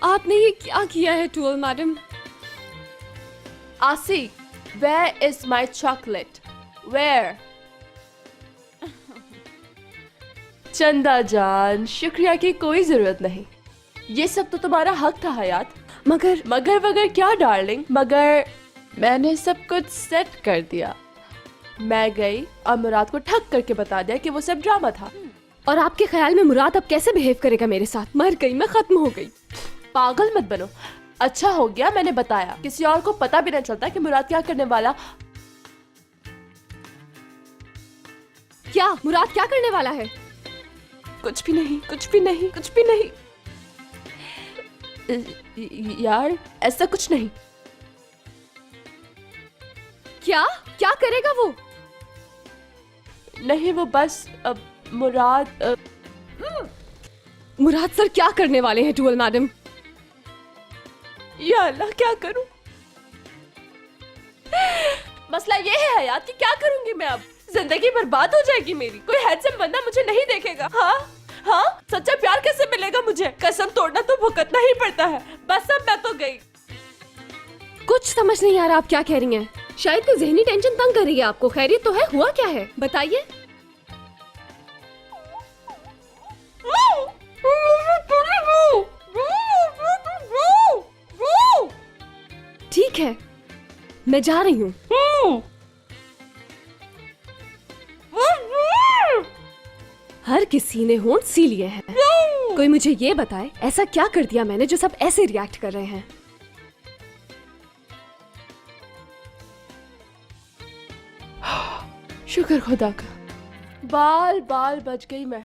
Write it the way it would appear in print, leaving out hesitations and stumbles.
आपने ये क्या किया है टूल मैडम? आसी, where is my chocolate? Where? चंदा जान, शुक्रिया की कोई जरूरत नहीं। ये सब तो तुम्हारा हक था हयात। मगर मगर वगर क्या डार्लिंग? मगर मैंने सब कुछ सेट कर दिया। मैं गई और मुराद को ठग करके बता दिया कि वो सब ड्रामा था। और आपके ख्याल में मुराद अब कैसे बिहेव करेगा मेरे साथ? मर गई मैं, खत्म हो गई। पागल मत बनो। अच्छा हो गया मैंने बताया, किसी और को पता भी नहीं चलता कि मुराद क्या करने वाला। क्या मुराद क्या करने वाला है? कुछ भी नहीं, कुछ भी नहीं, कुछ भी नहीं। यार ऐसा कुछ नहीं। क्या क्या करेगा वो? नहीं वो बस मुराद मुराद सर क्या करने वाले हैं टूल मैडम? या अल्लाह क्या करूं? मसला ये है हयात कि क्या करूंगी मैं अब? जिंदगी बर्बाद हो जाएगी मेरी। कोई हैंडसम बंदा मुझे नहीं देखेगा। हाँ हाँ, सच्चा प्यार कैसे मिलेगा मुझे? कसम तोड़ना तो भुगतना ही पड़ता है। बस अब मैं तो गई। कुछ समझ नहीं आ रहा आप क्या कह रही हैं। शायद कोई जहनी टेंशन तंग कर रही है आपको। खैरियत तो है? हुआ क्या है बताइए। ठीक है, मैं जा रही हूँ। हर किसी ने होंठ सी लिए हैं। कोई मुझे ये बताए ऐसा क्या कर दिया मैंने जो सब ऐसे रिएक्ट कर रहे हैं? शुक्र खुदा का, बाल बाल बच गई मैं।